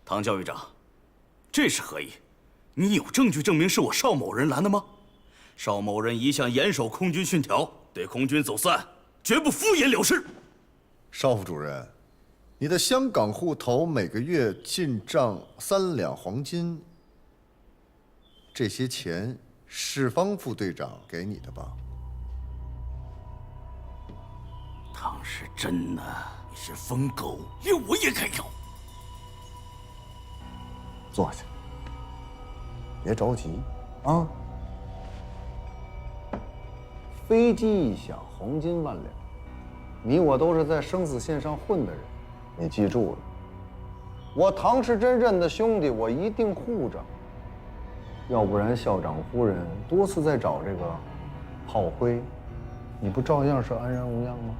唐教育长，这是何意？你有证据证明是我邵某人拦的吗？邵某人一向严守空军训条，对空军走私案绝不敷衍了事。邵副主任，你的香港户头每个月进账3两黄金，这些钱是方副队长给你的吧？唐时珍呢？你是疯狗，连我也敢咬。坐下，别着急啊。飞机一响，黄金万两。你我都是在生死线上混的人，你记住了。我唐时珍认的兄弟，我一定护着。要不然校长夫人多次在找这个炮灰，你不照样是安然无恙吗？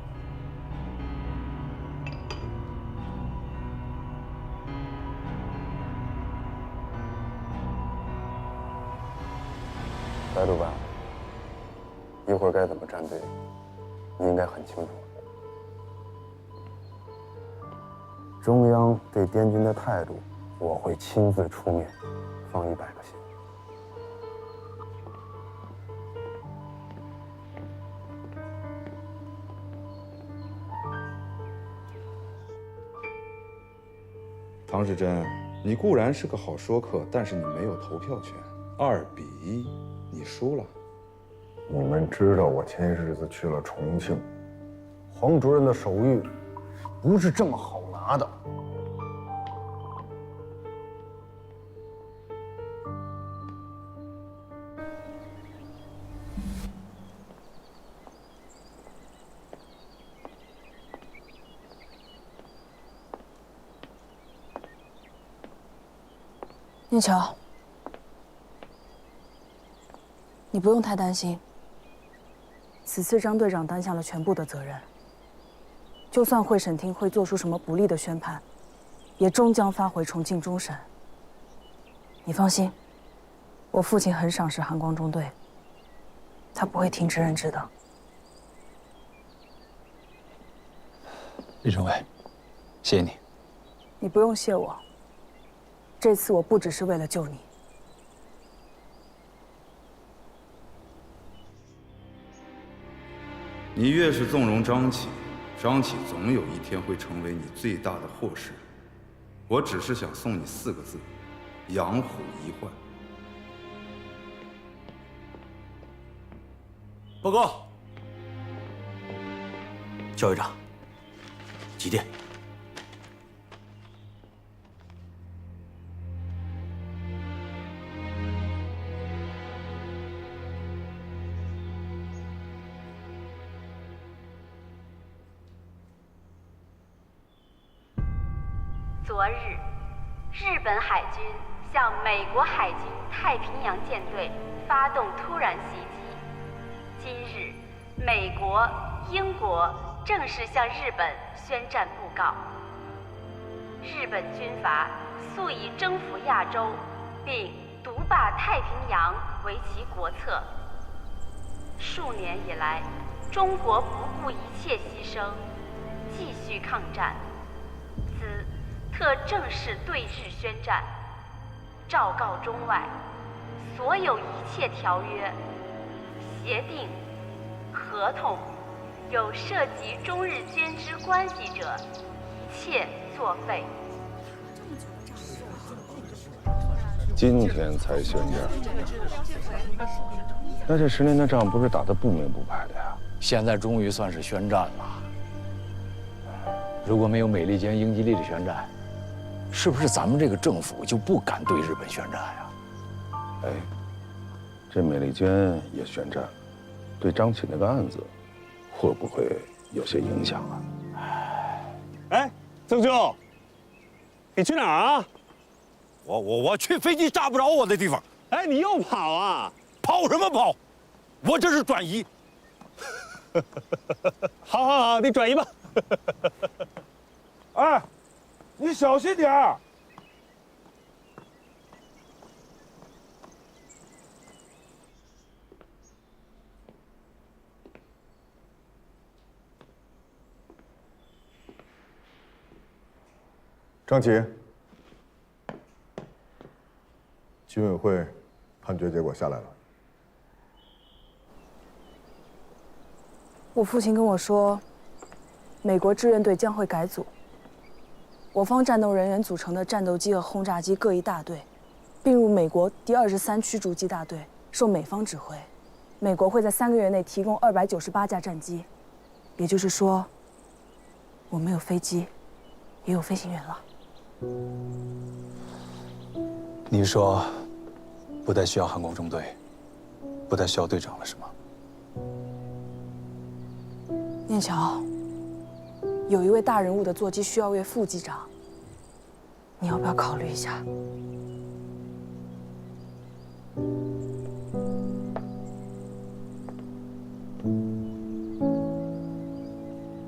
白主办，一会儿该怎么站队，你应该很清楚。中央对滇军的态度，我会亲自出面，放100个心。唐时珍，你固然是个好说客，但是你没有投票权。2比1，你输了。你们知道我前些日子去了重庆，黄主任的手谕不是这么好拿的。念乔，你不用太担心。此次张队长担下了全部的责任，就算会审庭会做出什么不利的宣判，也终将发回重庆终审。你放心，我父亲很赏识韩光中队，他不会停职任职的。李政委，谢谢你。你不用谢我。这次我不只是为了救你。你越是纵容张启，张启总有一天会成为你最大的祸事。我只是想送你4个字：养虎遗患。报告，教育长，几点？昨日，日本海军向美国海军太平洋舰队发动突然袭击。今日，美国、英国正式向日本宣战布告。日本军阀素以征服亚洲并独霸太平洋为其国策。数年以来，中国不顾一切牺牲，继续抗战。兹特正式对日宣战，昭告中外，所有一切条约、协定、合同，有涉及中日间之关系者，一切作废。今天才宣战，那这10年的仗不是打得不明不白的呀？现在终于算是宣战了。如果没有美利坚、英吉利的宣战，是不是咱们这个政府就不敢对日本宣战呀？哎，这美利坚也宣战，对张启那个案子，会不会有些影响啊？哎，曾兄，你去哪儿啊？我去飞机炸不着我的地方。哎，你又跑啊？跑什么跑？我这是转移。好好好，你转移吧。哎，你小心点儿。张启，军委会判决结果下来了。我父亲跟我说，美国志愿队将会改组，我方战斗人员组成的战斗机和轰炸机各一大队，并入美国第23驱逐机大队，受美方指挥。美国会在3个月内提供298架战机，也就是说，我们有飞机，也有飞行员了。你说，不再需要航空中队，不再需要队长了，是吗？念桥，有一位大人物的座机需要位副机长，你要不要考虑一下？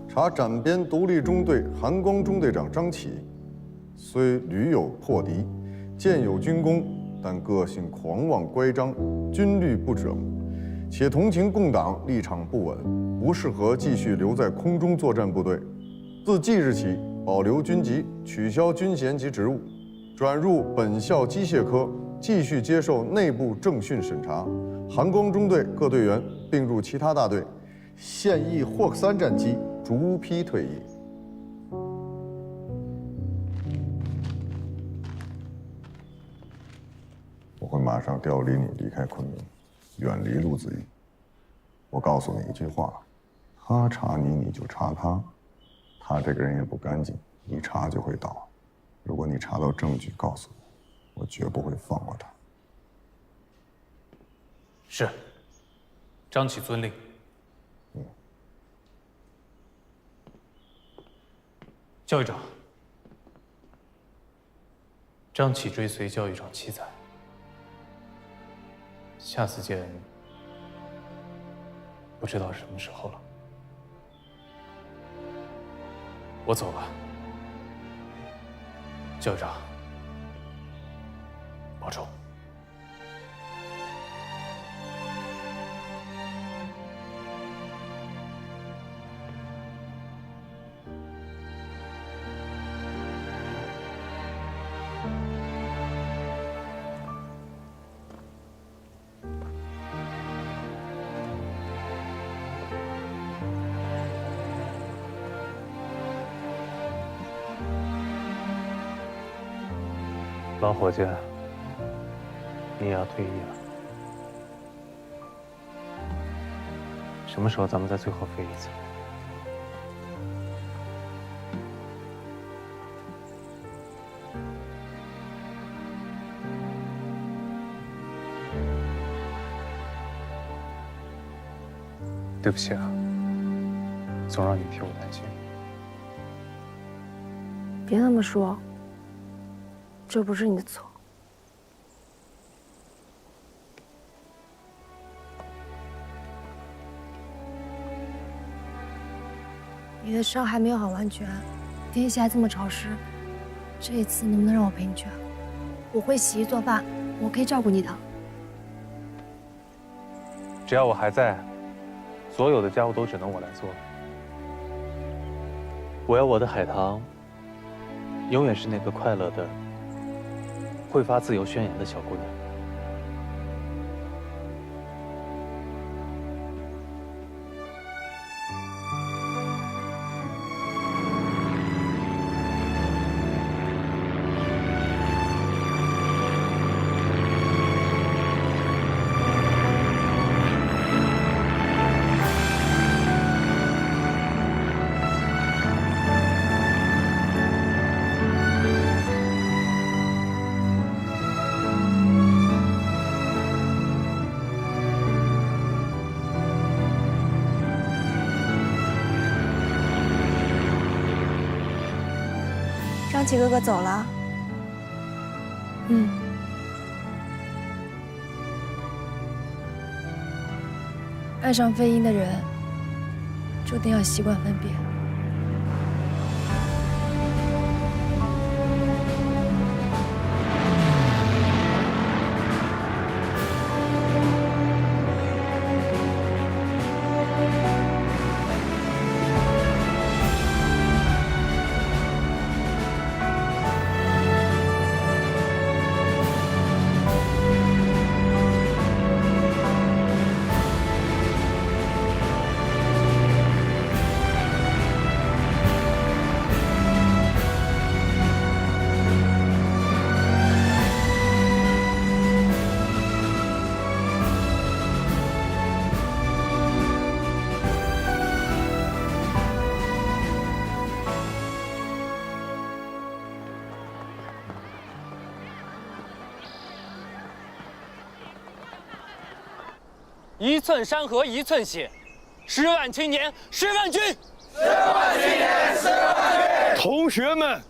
查展边独立中队韩光中队长张启，虽屡有破敌，建有军功，但个性狂妄乖张，军律不整，且同情共党，立场不稳，不适合继续留在空中作战部队。自即日起，保留军籍，取消军衔及职务，转入本校机械科，继续接受内部政训审查。韩光中队各队员并入其他大队，现役霍克3战机逐批退役。我会马上调离你离开昆明，远离陆子瑜。我告诉你一句话：他查你，你就查他。他这个人也不干净，一查就会倒。如果你查到证据，告诉我，我绝不会放过他。是。张启遵令。教育长，张启追随教育长7载，下次见不知道什么时候了。我走了，教育长，保重。老伙计，你也要退役了。什么时候咱们再最后飞一次？对不起啊，总让你替我担心。别那么说。这不是你的错。你的伤还没有好完全，天气还这么潮湿，这一次能不能让我陪你去啊？我会洗衣做饭，我可以照顾你的。只要我还在，所有的家务都只能我来做。我要我的海棠，永远是那个快乐的。会发自由宣言的小姑娘。张启哥哥走了。爱上飞鹰的人，注定要习惯分别。一寸山河一寸血，10万青年10万军，10万青年10万军。同学们，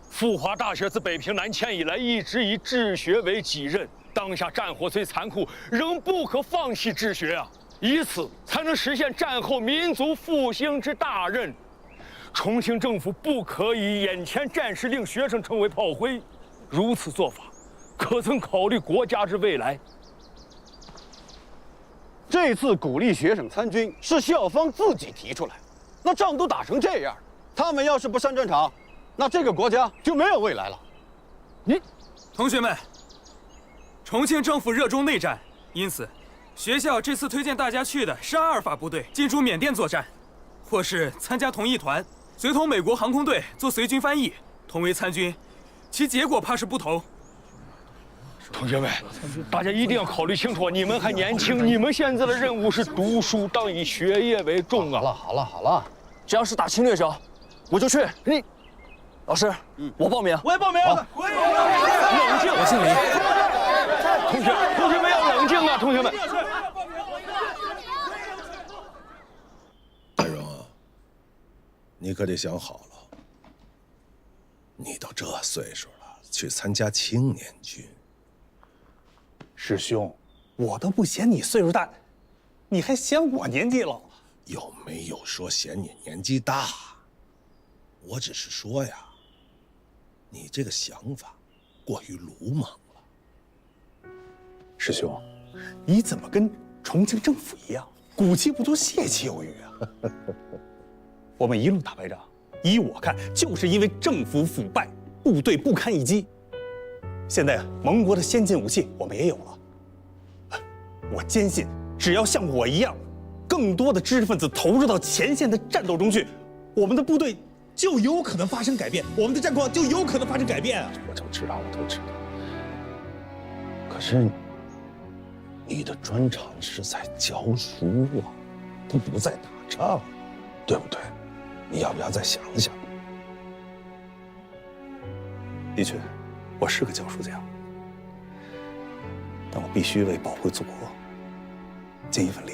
富华大学自北平南迁以来，一直以治学为己任。当下战火虽残酷，仍不可放弃治学啊！以此才能实现战后民族复兴之大任。重庆政府不可以眼前战事令学生成为炮灰，如此做法，可曾考虑国家之未来？这次鼓励学生参军是校方自己提出来，那仗都打成这样，他们要是不上战场，那这个国家就没有未来了。同学们，重庆政府热衷内战，因此，学校这次推荐大家去的是阿尔法部队进驻缅甸作战，或是参加同一团，随同美国航空队做随军翻译，同为参军，其结果怕是不同。同学们，大家一定要考虑清楚，你们还年轻，你们现在的任务是读书，当以学业为重啊！好了，只要是打侵略者，我就去。你，老师，我报名，我也报名。冷静，我姓李。同学们要冷静啊！同学们，大荣啊，你可得想好了，你都这岁数了，去参加青年军。师兄，我都不嫌你岁数大，你还嫌我年纪老？有没有说嫌你年纪大？我只是说呀，你这个想法过于鲁莽了。师兄，你怎么跟重庆政府一样，鼓气不足，泄气有余啊？我们一路打败仗，依我看，就是因为政府腐败，部队不堪一击。现在盟国的先进武器我们也有了，我坚信，只要像我一样，更多的知识分子投入到前线的战斗中去，我们的部队就有可能发生改变，我们的战况就有可能发生改变啊！我都知道。可是，你的专长是在教书啊，它不在打仗，对不对？你要不要再想想？的确，我是个教书匠，但我必须为保卫祖国尽一份力。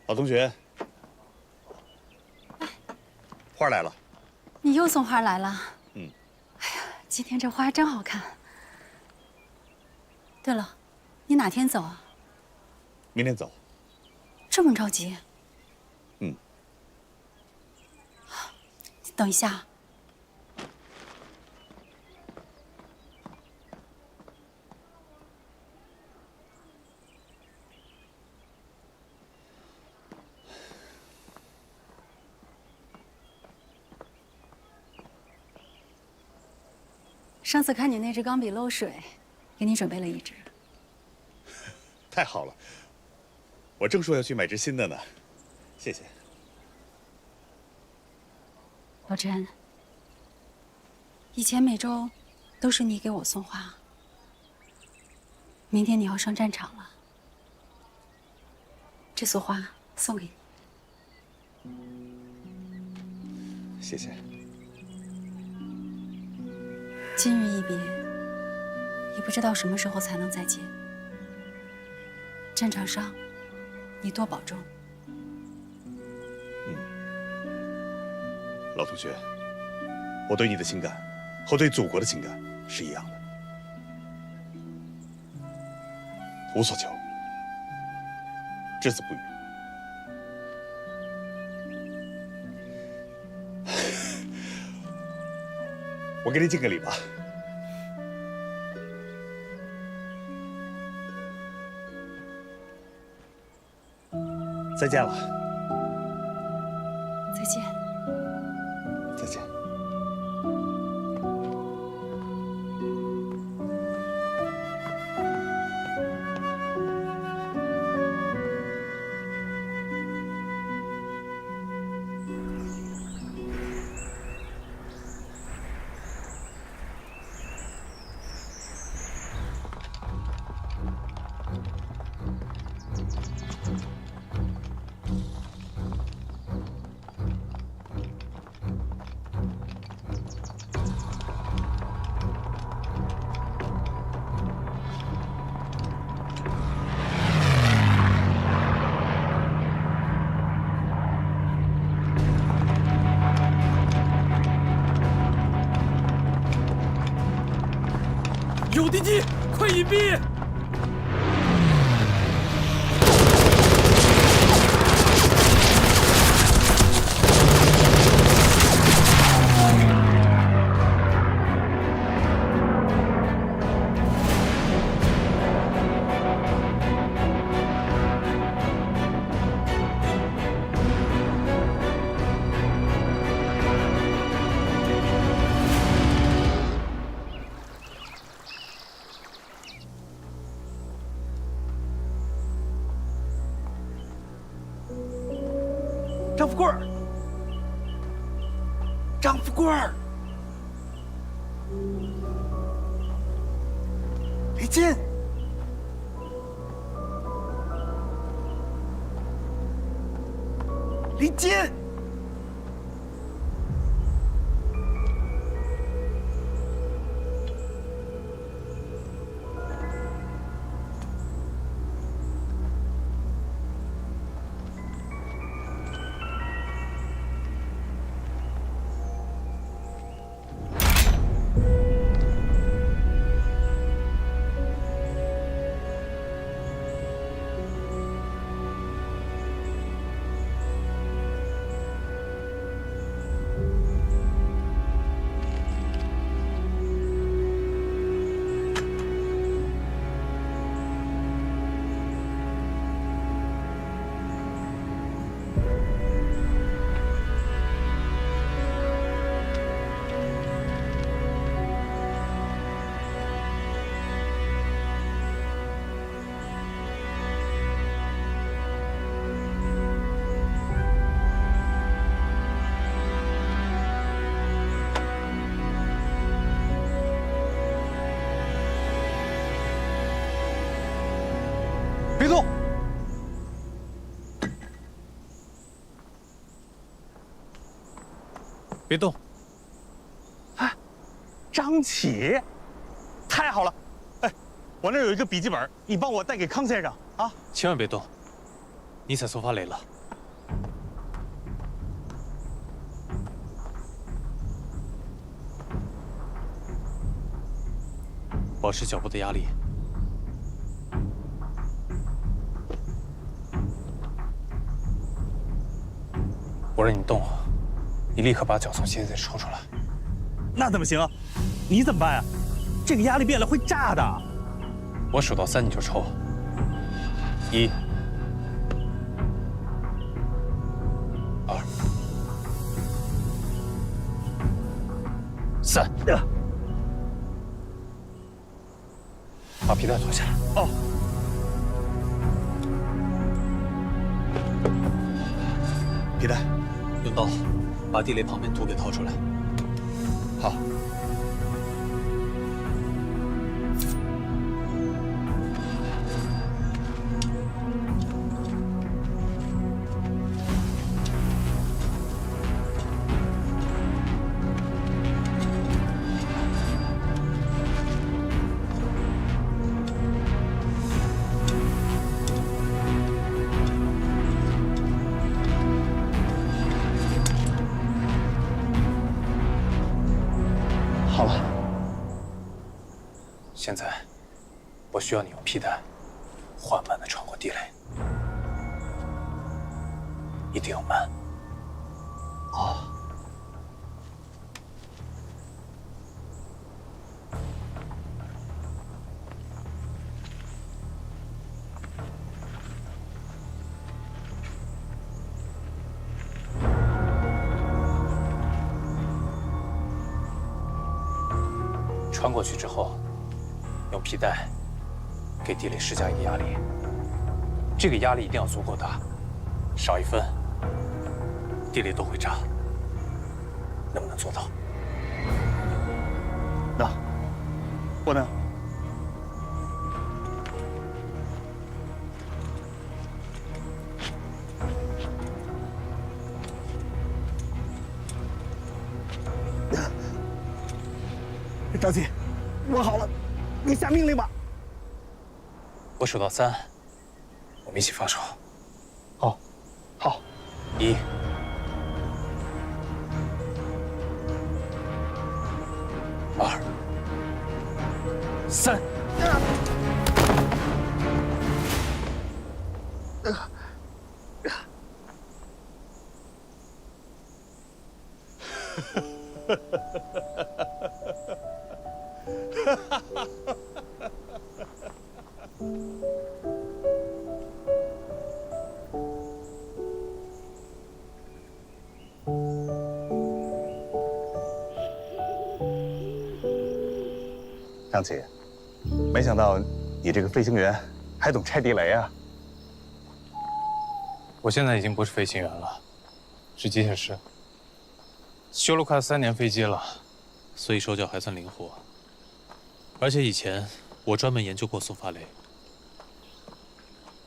老同学，花来了。你又送花来了。哎呀，今天这花真好看。对了，你哪天走啊？明天走。这么着急？嗯。等一下。上次看你那只钢笔漏水，给你准备了一只。太好了，我正说要去买只新的呢，谢谢。老陈，以前每周都是你给我送花，明天你要上战场了，这束花送给你。谢谢。今日一别，也不知道什么时候才能再见。战场上，你多保重。老同学，我对你的情感和对祖国的情感是一样的，无所求，只字不语。我给你敬个礼吧。再见了。再见。再见。有敌机，快隐蔽！张富贵儿，张富贵儿，李进，李进，别动！别动！哎，张启，太好了！哎，我那儿有一个笔记本，你帮我带给康先生啊！千万别动，尼采索法累了。保持脚部的压力。我让你动，你立刻把脚从鞋子里抽出来。那怎么行？你怎么办呀？这个压力变了会炸的。我数到3你就抽。1、2、3。把皮带脱下来。哦。皮带。用刀把地雷旁边土给掏出来。好。好了。现在，我需要你用皮带缓慢地穿过地雷，一定要慢。哦。穿过去之后，用皮带给地雷施加一个压力，这个压力一定要足够大，少1分，地雷都会炸。能不能做到？能。我能。张启，我好了，你下命令吧。我数到3，我们一起放手。好，好。1、2、3。张琪，没想到你这个飞行员还懂拆地雷啊！我现在已经不是飞行员了，是机械师。修了快3年飞机了，所以手脚还算灵活。而且以前我专门研究过速发雷。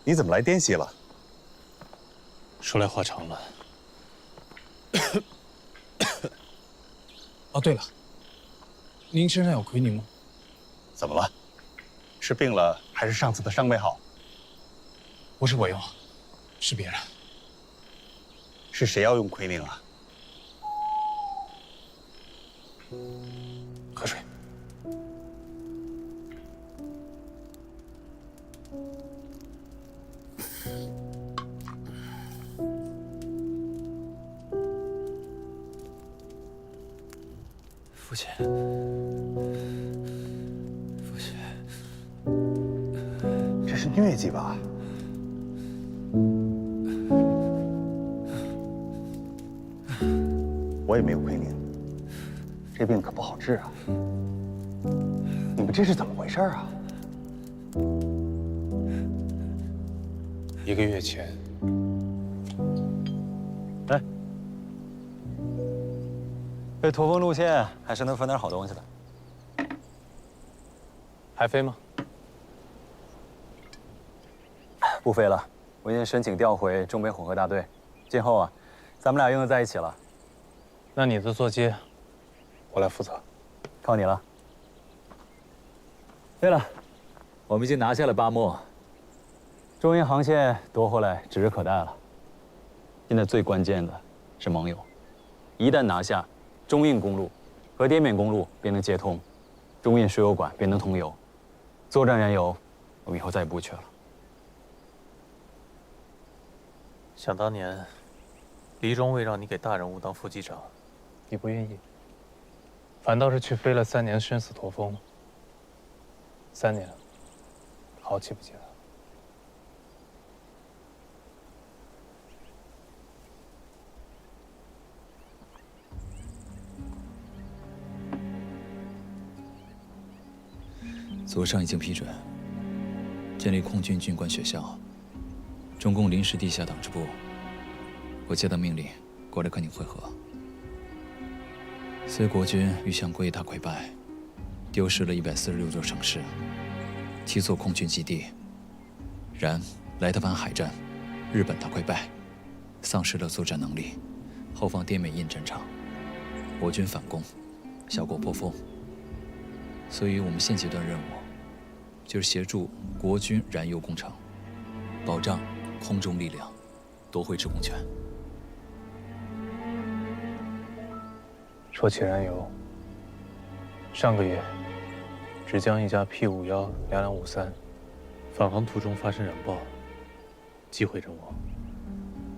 你怎么来滇西了？说来话长了。哦，对了，您身上有奎宁吗？怎么了？是病了，还是上次的伤没好？不是我用，是别人。是谁要用奎宁啊？喝水。父亲，父亲，这是疟疾吧？我也没有奎宁，这病可不好治啊！你们这是怎么回事啊？1个月前，来，这驼峰路线还是能分点好东西的。还飞吗？不飞了，我已经申请调回中北混合大队，今后啊，咱们俩用在一起了。那你的座机，我来负责，靠你了。对了，我们已经拿下了巴莫，中印航线夺回来指日可待了。现在最关键的是盟友，一旦拿下，中印公路和滇缅公路便能接通，中印输油管便能通油，作战燃油我们以后再也不缺了。想当年，黎中尉让你给大人物当副机长，你不愿意，反倒是去飞了3年生死驼峰。3年，好记不记得？左上已经批准建立空军军官学校，中共临时地下党支部。我接到命令，过来跟你会合。虽国军遇湘桂大溃败，丢失了146座城市，7座空军基地，然莱特湾海战，日本大溃败，丧失了作战能力，后方滇缅印战场，我军反攻，效果颇丰。所以我们现阶段任务就是协助国军燃油工程，保障空中力量，夺回制空权。说起燃油，上个月，芷江一架 P51两两53返航途中发生燃爆，击毁人亡。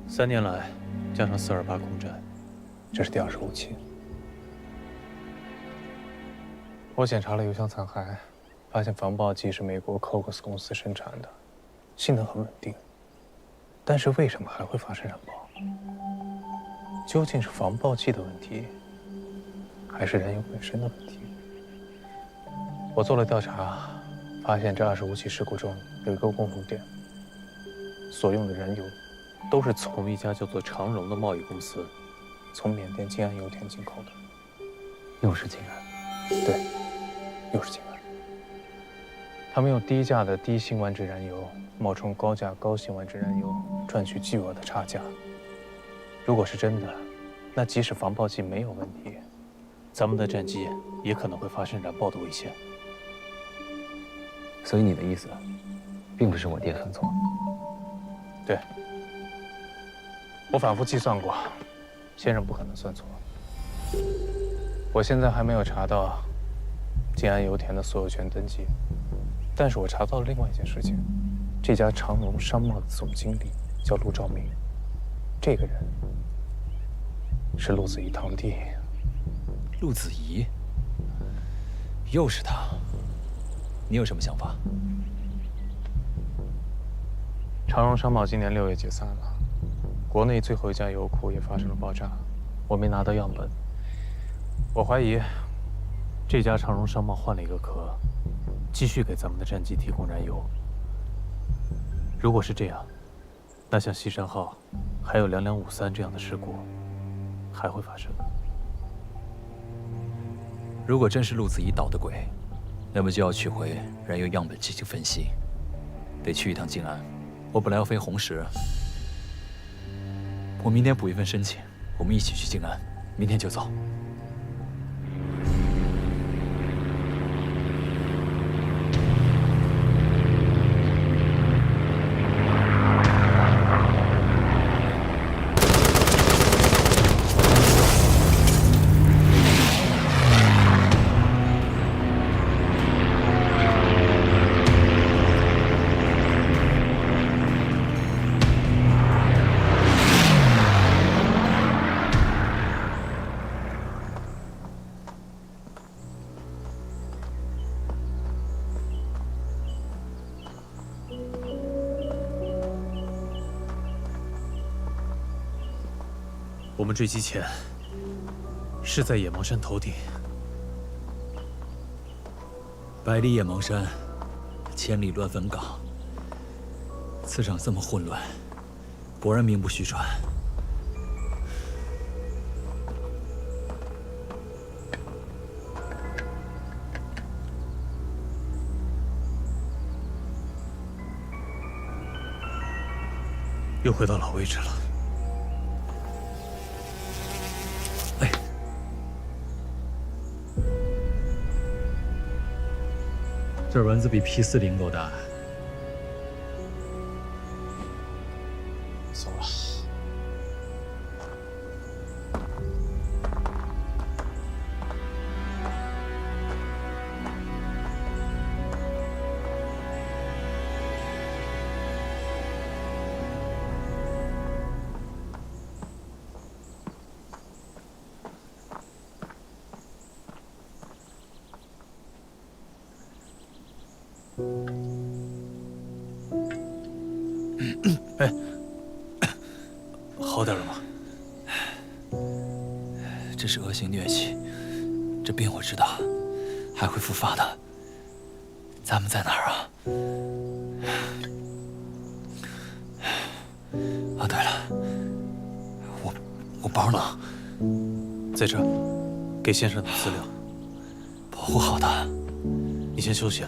3年来，加上428空战，这是第25起。我检查了油箱残骸，发现防爆剂是美国 Cox 公司生产的，性能很稳定。但是为什么还会发生燃爆？究竟是防爆剂的问题，还是燃油本身的问题？我做了调查，发现这25起事故中有一个共同点：所用的燃油都是从一家叫做长荣的贸易公司从缅甸静安油田进口的。又是静安？对，又是静安。他们用低价的低辛烷值燃油冒充高价高辛烷值燃油，赚取巨额的差价。如果是真的，那即使防爆剂没有问题，咱们的战机也可能会发生燃爆的危险。所以你的意思，并不是我爹算错？对，我反复计算过，先生不可能算错。我现在还没有查到静安油田的所有权登记，但是我查到了另外一件事情，这家长荣商贸的总经理叫陆兆明，这个人是陆子怡堂弟。陆子怡，又是他，你有什么想法？长荣商贸今年6月解散了，国内最后一家油库也发生了爆炸，我没拿到样本。我怀疑，这家长荣商贸换了一个壳，继续给咱们的战机提供燃油。如果是这样，那像西山号，还有2253这样的事故，还会发生。如果真是陆子怡捣的鬼，那么就要取回燃油样本进行分析，得去一趟静安。我本来要飞红石，我明天补一份申请，我们一起去静安，明天就走。我们坠机前是在野芒山头顶。百里野芒山，千里乱坟岗。此场这么混乱，果然名不虚传。又回到老位置了。这蚊子比 P40够大。走了。哎，好点了吗？这是恶性疟疾，这病我知道，还会复发的。咱们在哪儿啊？啊，对了，我包呢？在这儿，给先生的资料。保护好的。你先休息，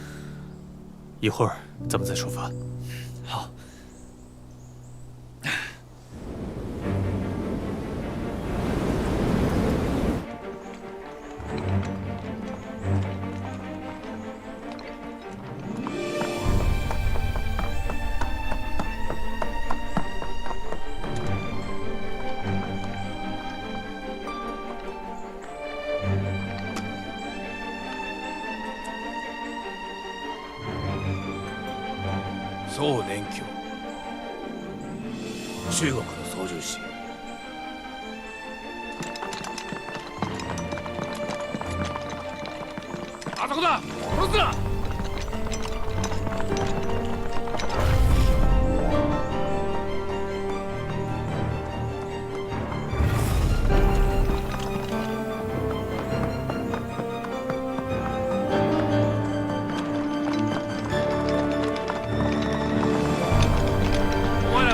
一会儿咱们再出发。好。宋年教、中国の操縦士。あそこだ！殺すな！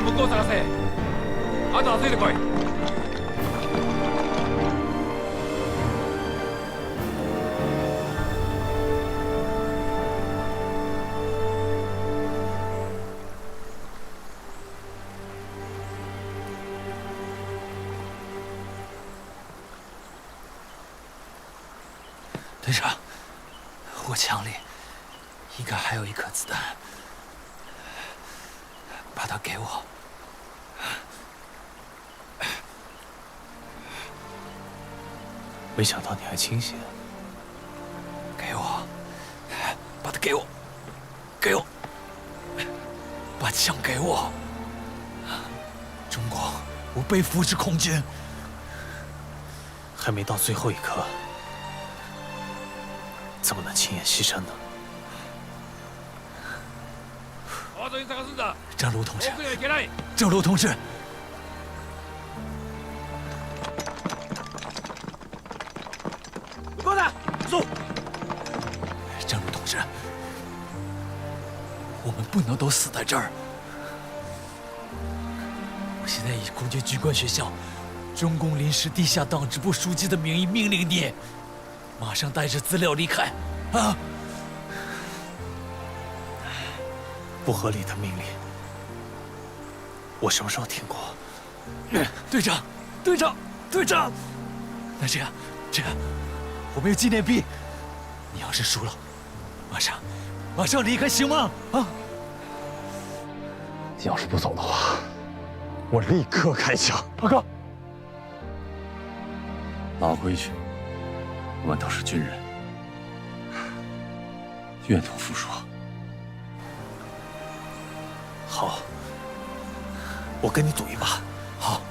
向こう探せ。あとはついてこい。队长，我枪里应该还有一颗子弹，把它给我。没想到你还清醒。给我。的给我，给我，把枪给我！中国无被扶持空军，还没到最后一刻，怎么能轻言牺牲呢？张卢同志，张卢同志，过来，走。张卢同志，我们不能都死在这儿。我现在以空军军官学校中共临时地下党支部书记的名义命令你，马上带着资料离开，啊！不合理的命令，我什么时候听过？队长，队长，队长，那这样，我们有纪念币，你要是输了，马上离开，行吗？啊！要是不走的话，我立刻开枪。大哥，老规矩，我们都是军人，愿赌服输。好，我跟你赌一把。好。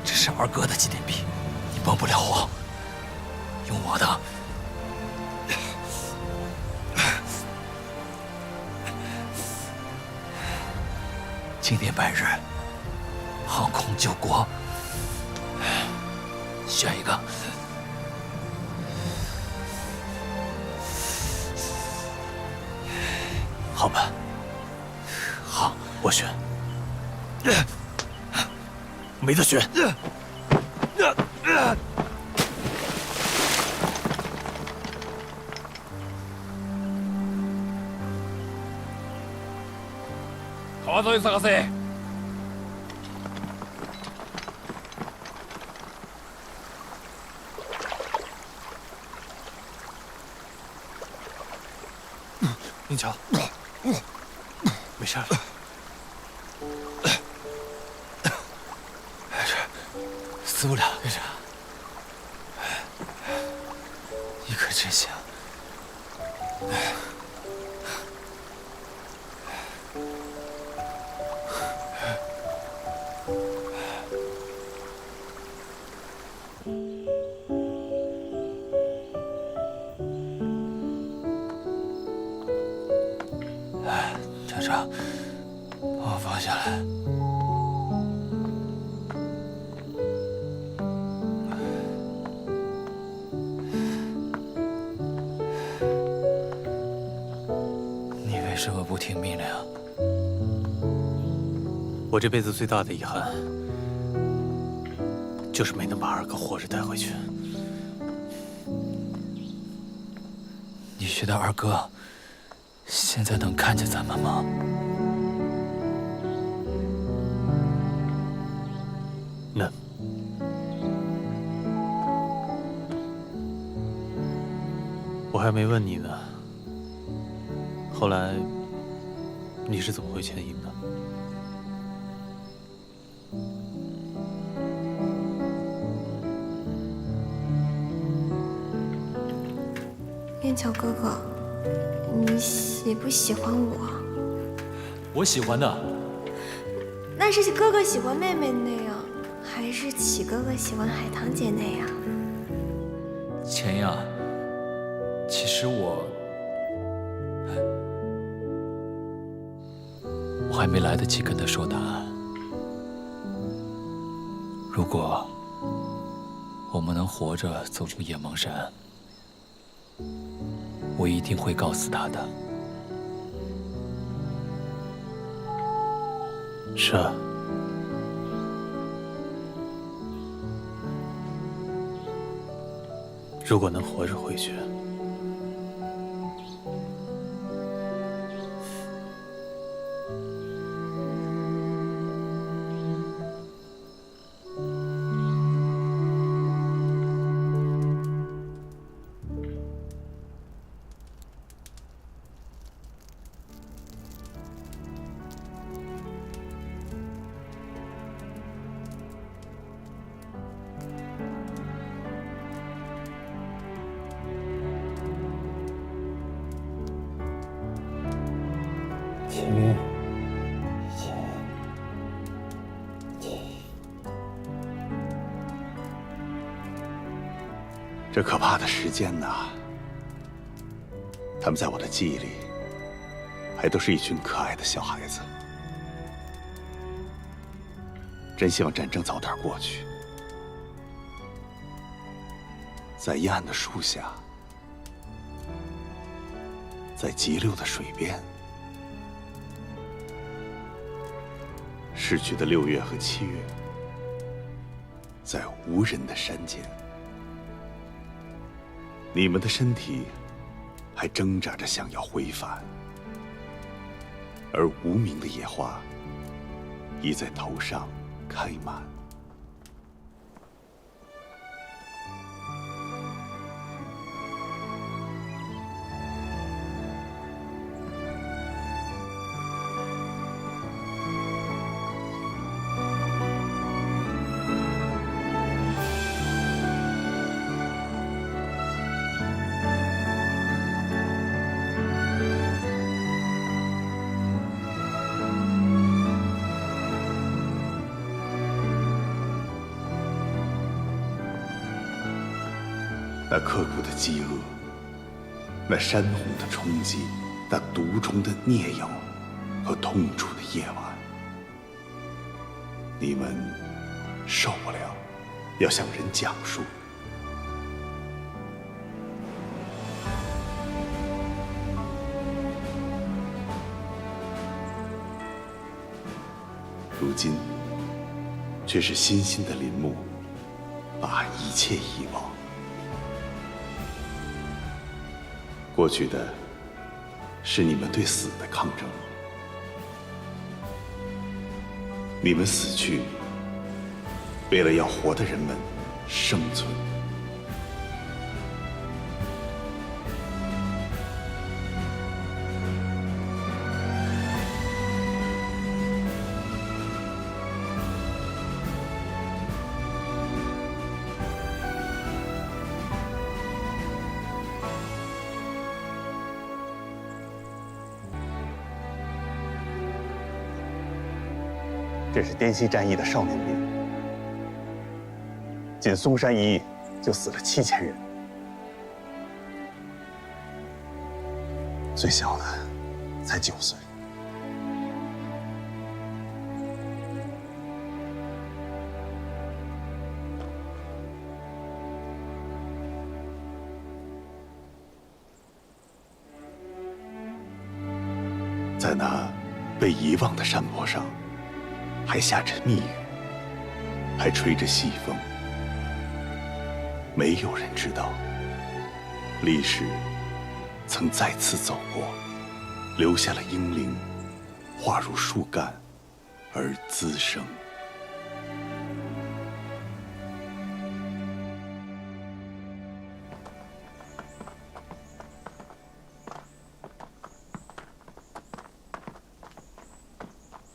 这是二哥的纪念币，你帮不了我，用我的。今天白日，航空救国，选一个。好吧，好，我选。没得选。川添探せ。宁乔，没事了。死不了，队长。你可真行。队长，把我放下来。你为什么不听命令？我这辈子最大的遗憾，就是没能把二哥活着带回去。你觉得二哥现在能看见咱们吗？能。我还没问你呢。后来你是怎么回前营的？燕桥哥哥，你喜不喜欢我？我喜欢的。那是哥哥喜欢妹妹那样，还是启哥哥喜欢海棠姐那样？钱呀，其实我还没来得及跟他说答案。如果我们能活着走出野芒山，我一定会告诉他的。是啊。如果能活着回去，这可怕的时间呐，他们在我的记忆里，还都是一群可爱的小孩子。真希望战争早点过去，在阴暗的树下，在急流的水边，逝去的6月和7月，在无人的山间，你们的身体还挣扎着想要回返，而无名的野花已在头上开满。那刻骨的饥饿，那山洪的冲击，那毒虫的啮咬和痛楚的夜晚，你们受不了，要向人讲述。如今，却是新兴的林木，把一切遗忘。过去的是你们对死的抗争，你们死去，为了要活的人们生存。这是滇西战役的少年兵，仅嵩山一役就死了7000人，最小的才9岁。在那被遗忘的山坡上，还下着密雨，还吹着细风。没有人知道，历史曾再次走过，留下了英灵，化入树干而滋生。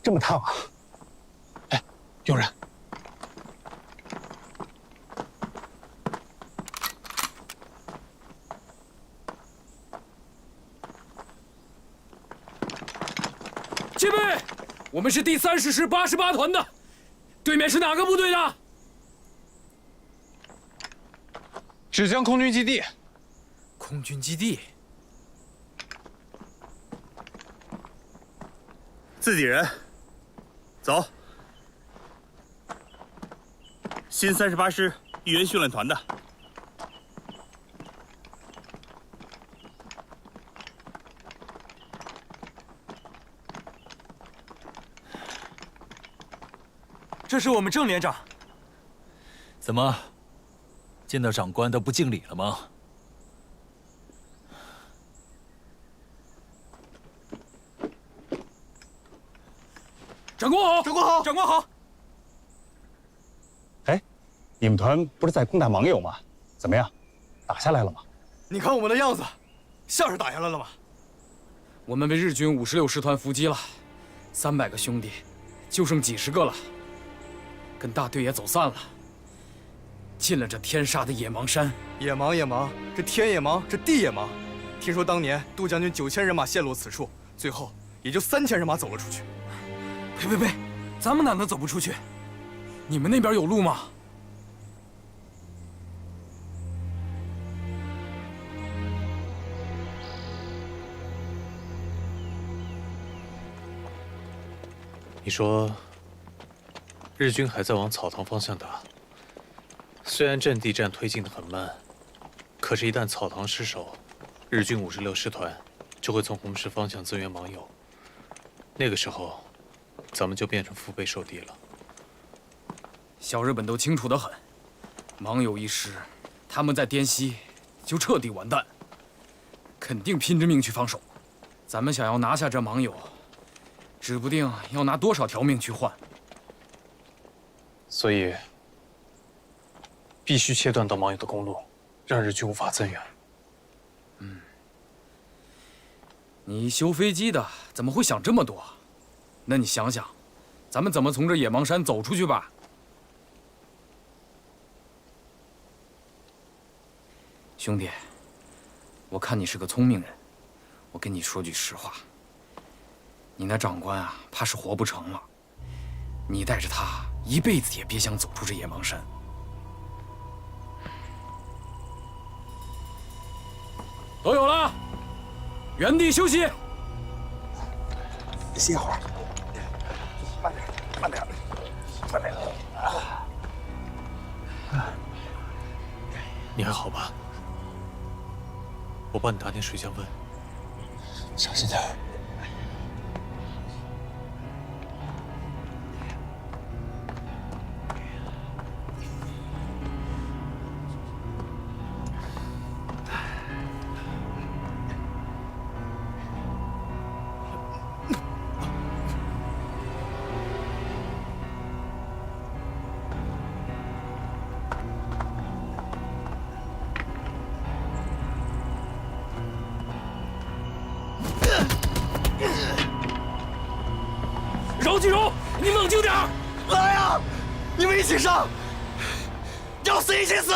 这么烫啊！有人！前辈，我们是第30师88团的，对面是哪个部队的？芷江空军基地。空军基地。自己人，走。新38师一员训练团的。这是我们郑连长。怎么，见到长官都不敬礼了吗？长官好！长官好！长官好！哎，你们团不是在攻打芒友吗？怎么样，打下来了吗？你看我们的样子，像是打下来了吗？我们被日军56师团伏击了，300个兄弟，就剩几十个了，跟大队也走散了，进了这天杀的野芒山。野芒，这天也忙，这地也忙。听说当年杜将军9000人马陷落此处，最后也就3000人马走了出去。呸！咱们哪能走不出去？你们那边有路吗？你说，日军还在往草堂方向打。虽然阵地战推进得很慢，可是，一旦草堂失守，日军56师团就会从红石方向增援芒友。那个时候，咱们就变成腹背受敌了。小日本都清楚得很，芒友一失，他们在滇西就彻底完蛋，肯定拼着命去防守。咱们想要拿下这芒友，指不定要拿多少条命去换。所以，必须切断到芒友的公路，让日军无法增援。你修飞机的怎么会想这么多？那你想想，咱们怎么从这野芒山走出去吧？兄弟，我看你是个聪明人，我跟你说句实话，你那长官啊，怕是活不成了。你带着他一辈子也别想走出这野芒山。都有了，原地休息。歇会儿，慢点，慢点，慢点。你还好吧？我帮你打点水降温。小心点。饶继荣，你冷静点儿！来呀，你们一起上！要死一起死！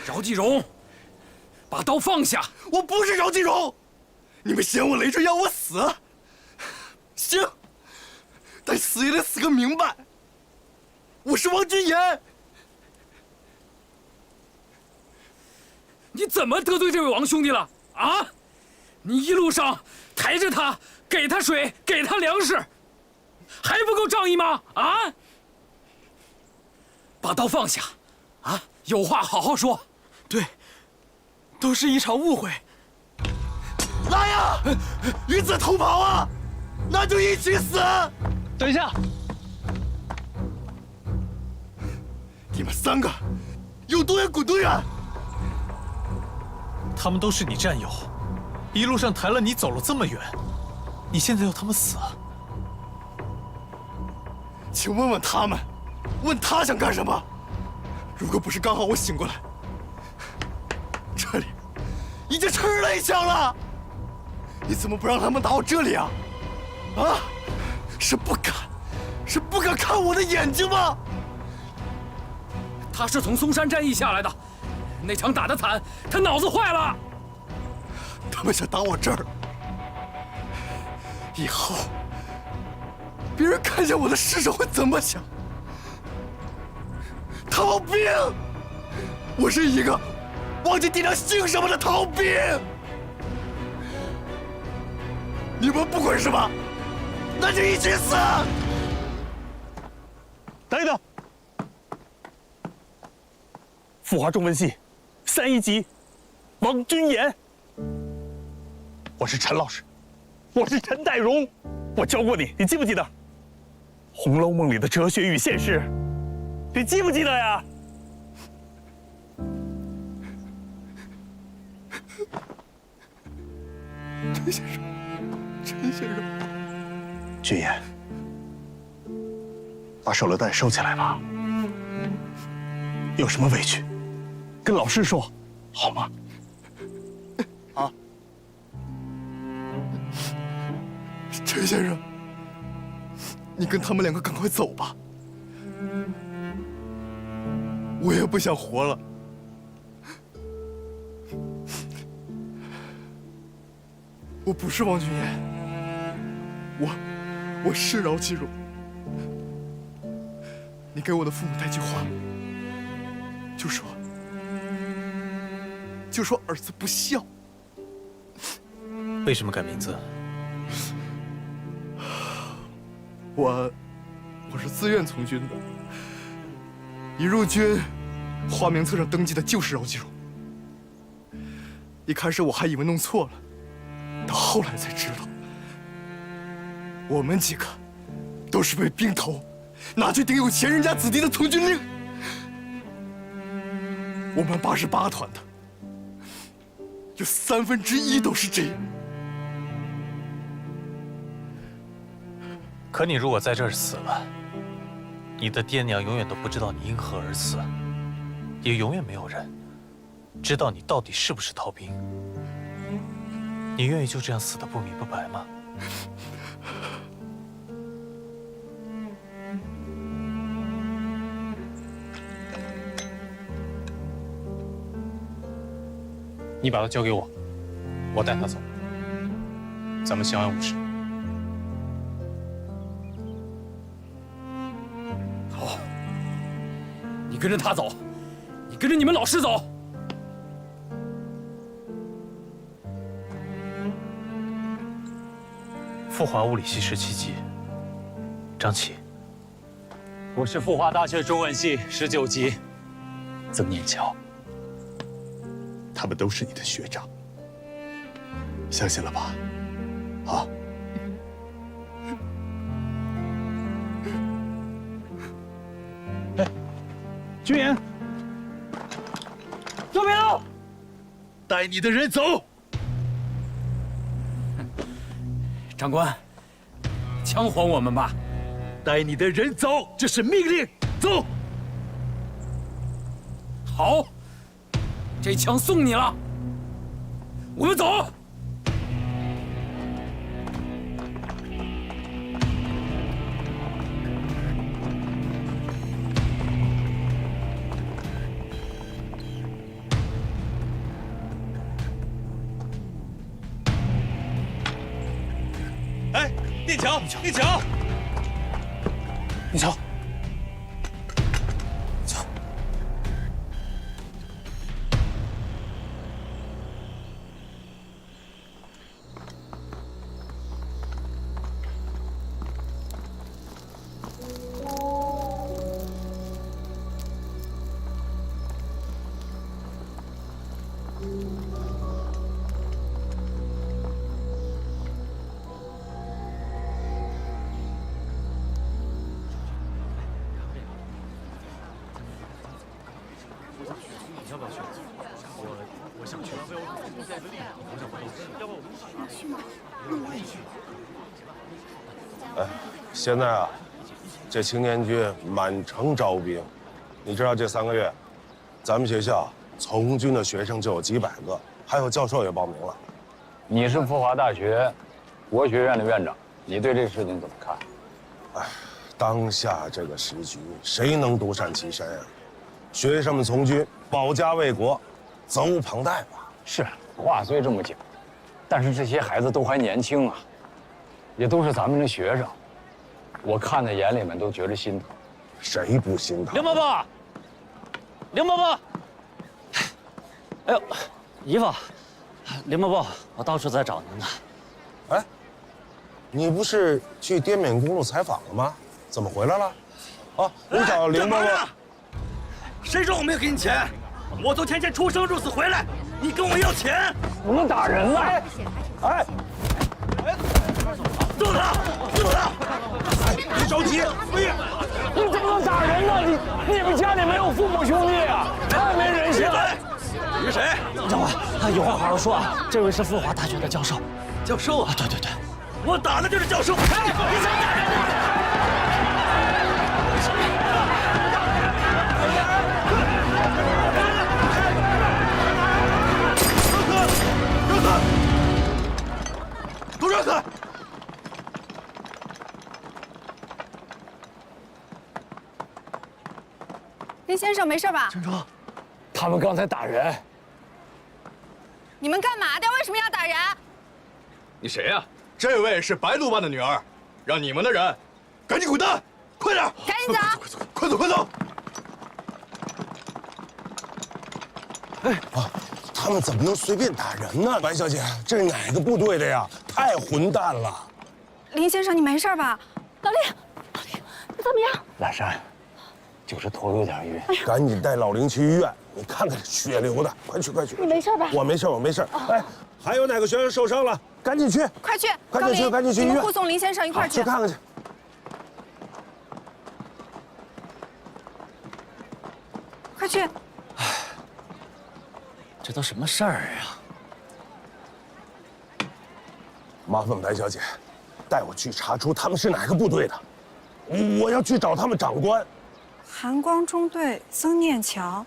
饶继荣，把刀放下！我不是饶继荣，你们嫌我累赘要我死，行，但死也得死个明白。我是王君言。你怎么得罪这位王兄弟了啊？你一路上抬着他，给他水，给他粮食，还不够仗义吗？啊！把刀放下，啊！有话好好说。对，都是一场误会。来呀，鱼子偷跑啊！那就一起死！等一下，你们三个有多远滚多远！他们都是你战友，一路上抬了你走了这么远，你现在要他们死？请问问他们，问他想干什么？如果不是刚好我醒过来，这里已经吃了一枪了，你怎么不让他们打我这里啊？啊，是不敢看我的眼睛吗？他是从嵩山战役下来的，那场打得惨，他脑子坏了。他们想打我这儿，以后别人看见我的尸首会怎么想？逃兵！我是一个忘记爹娘姓什么的逃兵！你们不管是吧？那就一起死！等一等，富华中文系3-1级，王君言。我是陈老师，我是陈代荣，我教过你，你记不记得？《红楼梦》里的哲学与现实，你记不记得呀？陈先生，陈先生，君言，把手榴弹收起来吧。有什么委屈，跟老师说，好吗？啊，陈先生，你跟他们两个赶快走吧，我也不想活了。我不是王君言，我是饶继荣。你给我的父母带句话，就说儿子不孝。为什么改名字？我自愿从军的。一入军，花名册上登记的就是饶继荣。一开始我还以为弄错了，到后来才知道，我们几个都是被兵头拿去顶有钱人家子弟的从军令。我们88团的，有1/3都是这样。可你如果在这儿死了，你的爹娘永远都不知道你因何而死，也永远没有人知道你到底是不是逃兵。你愿意就这样死得不明不白吗？你把他交给我，我带他走，咱们相安无事。好，你跟着他走，你跟着你们老师走。富华物理系17级，张琪。我是富华大学中文系19级，曾念桥。他们都是你的学长，相信了吧？啊！哎，军言，左边路，带你的人走。长官，枪还我们吧！带你的人走，这是命令。走。好，这枪送你了。我们走。哎，念桥，念桥，念桥。我想去。哎，现在啊，这青年军满城招兵，你知道这3个月，咱们学校从军的学生就有几百个，还有教授也报名了。你是富华大学国学院的院长，你对这事情怎么看？哎，当下这个时局，谁能独善其身啊？学生们从军，保家卫国，责无旁贷吧。是，话虽这么讲，但是这些孩子都还年轻啊，也都是咱们的学生，我看在眼里面都觉着心疼。谁不心疼？梁伯伯，梁伯伯，哎呦，姨夫，梁伯伯，我到处在找您呢。哎，你不是去滇缅公路采访了吗？怎么回来了？啊，你找林伯伯。谁说我没有给你钱？我从田间出生入死回来，你跟我要钱？我们打人了！哎，揍他！揍他！哎，别着急，你怎么能打人呢？你们家里没有父母兄弟啊？太没人性了！你是谁？长官，有话好好说啊！这位是富华大学的教授。教授啊？对对对，我打的就是教授。哎，你怎么打人的？都让开！林先生没事吧？警长，他们刚才打人。你们干嘛的？为什么要打人？你谁呀？这位是白路班的女儿，让你们的人赶紧滚蛋，快点！赶紧走！快走，快走！哎啊！他们怎么能随便打人呢？白小姐，这是哪个部队的呀？太混蛋了！林先生，你没事吧？老林，你怎么样？蓝山，就是头有点晕，赶紧带老林去医院。你看看这血流的，快去快去！你没事吧？我没事，我没事。哎，还有哪个学生受伤了？赶紧去！快去！赶紧去！赶紧去医院！你们护送林先生一块去。去看看去。快去！这都什么事儿呀？麻烦白小姐，带我去查出他们是哪个部队的，我要去找他们长官。寒光中队曾念桥，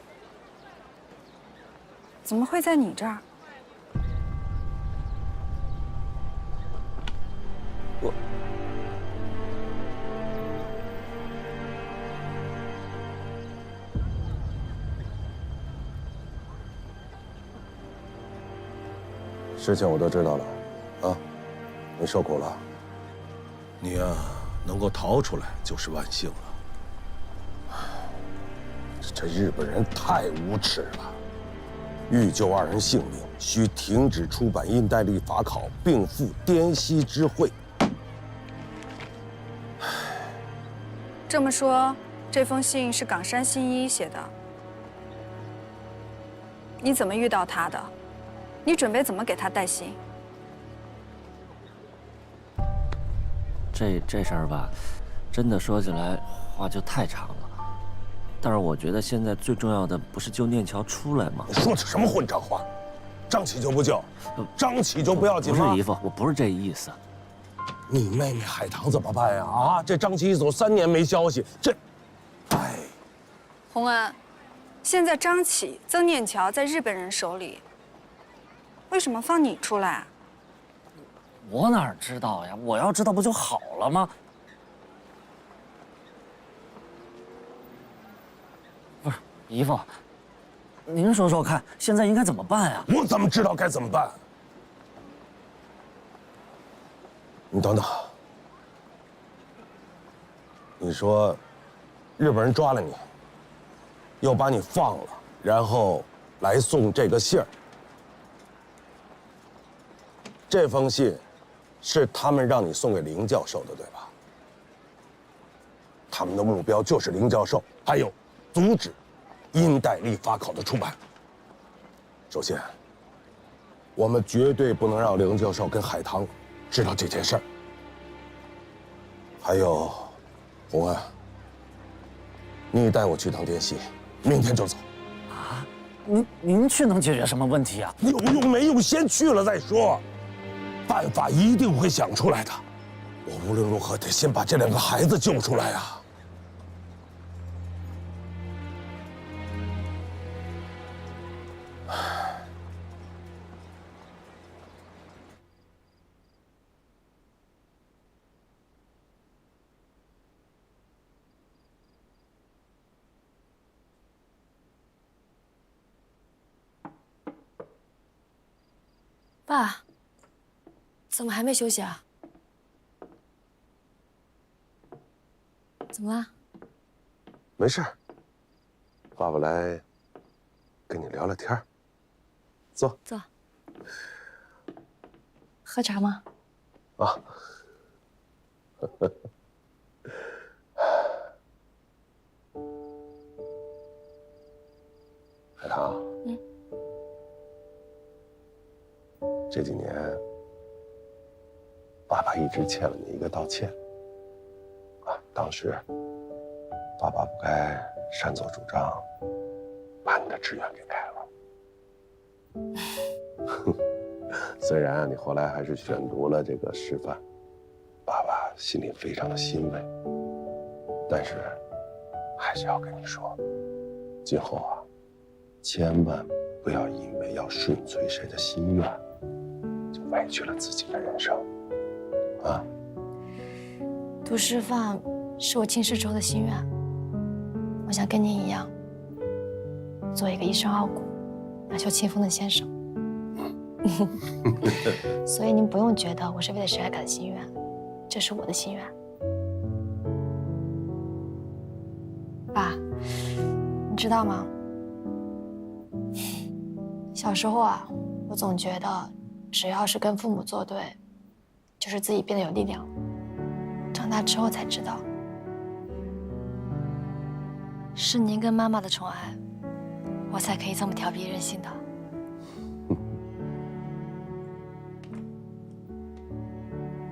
怎么会在你这儿？事情我都知道了，啊，你受苦了。你呀，能够逃出来就是万幸了。这日本人太无耻了！欲救二人性命，需停止出版印代历法考，并赴滇西之会。这么说，这封信是冈山新一写的。你怎么遇到他的？你准备怎么给他带信？这事儿吧，真的说起来话就太长了。但是我觉得现在最重要的不是救念桥出来吗？你说的什么混账话？张启就不救，张启就不要紧吗？不是姨父，我不是这意思。你妹妹海棠怎么办呀？啊，这张启一走3年没消息，这，哎，洪恩，现在张启、曾念桥在日本人手里，为什么放你出来？我哪知道呀？我要知道不就好了吗？不是，姨父，您说说看，现在应该怎么办呀？我怎么知道该怎么办？你等等，你说，日本人抓了你，又把你放了，然后来送这个信儿。这封信是他们让你送给林教授的，对吧？他们的目标就是林教授，还有阻止印代历法考的出版。首先，我们绝对不能让林教授跟海棠知道这件事儿。还有，洪安，你带我去趟滇西，明天就走。啊，您去能解决什么问题啊？有用没用，先去了再说。办法一定会想出来的。我无论如何得先把这2个孩子救出来啊！爸，怎么还没休息啊？怎么了？没事，爸爸来跟你聊聊天。坐。坐。喝茶吗？啊。海棠。这几年，爸爸一直欠了你一个道歉。啊，当时，爸爸不该擅作主张，把你的志愿给改了。虽然你后来还是选读了这个师范，爸爸心里非常的欣慰，但是，还是要跟你说，今后啊，千万不要因为要顺随谁的心愿，就委屈了自己的人生，啊！读师范是我进士之后的心愿，我想跟您一样，做一个一生傲骨、两袖清风的先生。所以您不用觉得我是为了谁而改的心愿，这是我的心愿。爸，你知道吗？小时候啊，我总觉得只要是跟父母作对，就是自己变得有力量了。长大之后才知道，是您跟妈妈的宠爱，我才可以这么调皮任性的。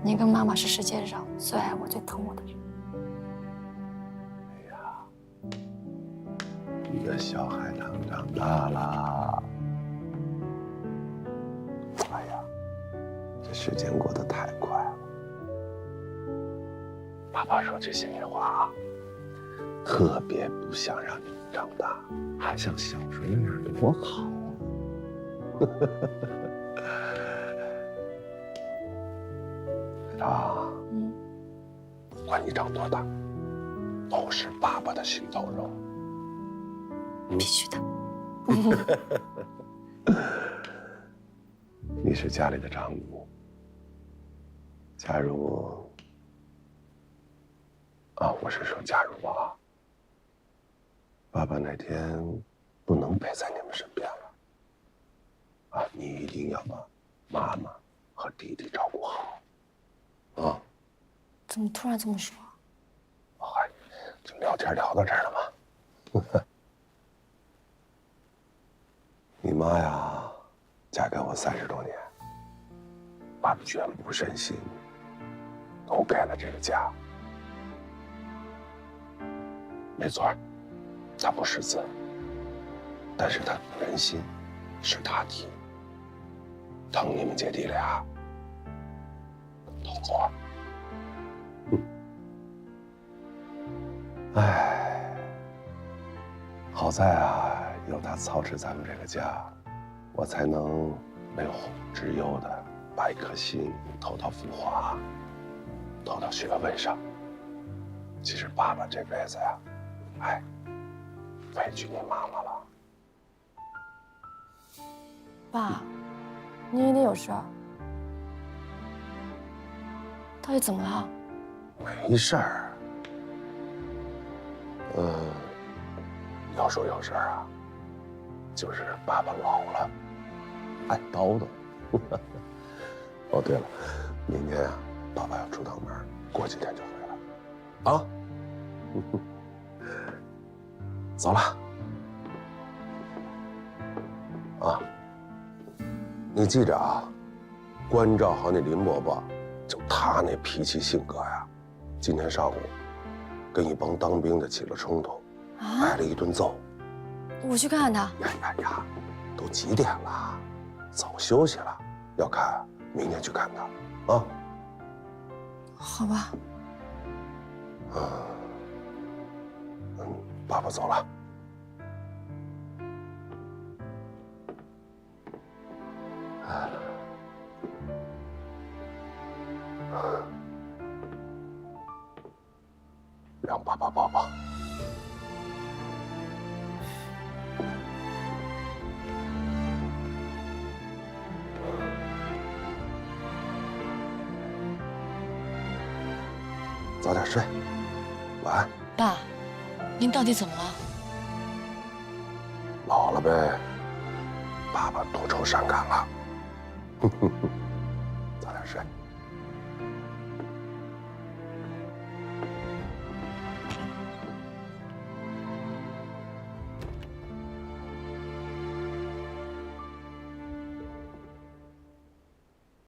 您跟妈妈是世界上最爱我、最疼我的人。哎呀，你的小海棠长大啦！哎呀，这时间过得太快了。爸爸说这些年话啊，特别不想让你们长大，还像小时候那样多好啊！不管你长多大，都是爸爸的心头肉。必须的。你是家里的长女，假如我是说假如啊，爸爸哪天不能陪在你们身边了，你一定要把妈妈和弟弟照顾好。怎么突然这么说？嗨，就聊天聊到这儿了嘛。你妈呀，嫁给我30多年，把全部身心都给了这个家。没错，她不识字，但是她人心识大体，疼你们姐弟俩，都错。哎，好在啊，有他操持咱们这个家，我才能没有之忧的把一颗心投到浮华，投到学问上。其实爸爸这辈子呀，委屈你妈妈了。爸，您一定有事儿，到底怎么了？没事儿。要说有事儿啊，就是爸爸老了，爱叨叨。哦，对了，明天啊，爸爸要出趟门，过几天就回来。啊，走了。啊，你记着啊，关照好你林伯伯，就他那脾气性格呀，今天上午跟一帮当兵的起了冲突，挨了一顿揍。我去看看他。呀，都几点了？早休息了。要看，明天去看他。啊。好吧。爸爸走了。让爸爸抱抱。早点睡，晚安。爸，您到底怎么了？老了呗，爸爸多愁善感了。早点睡。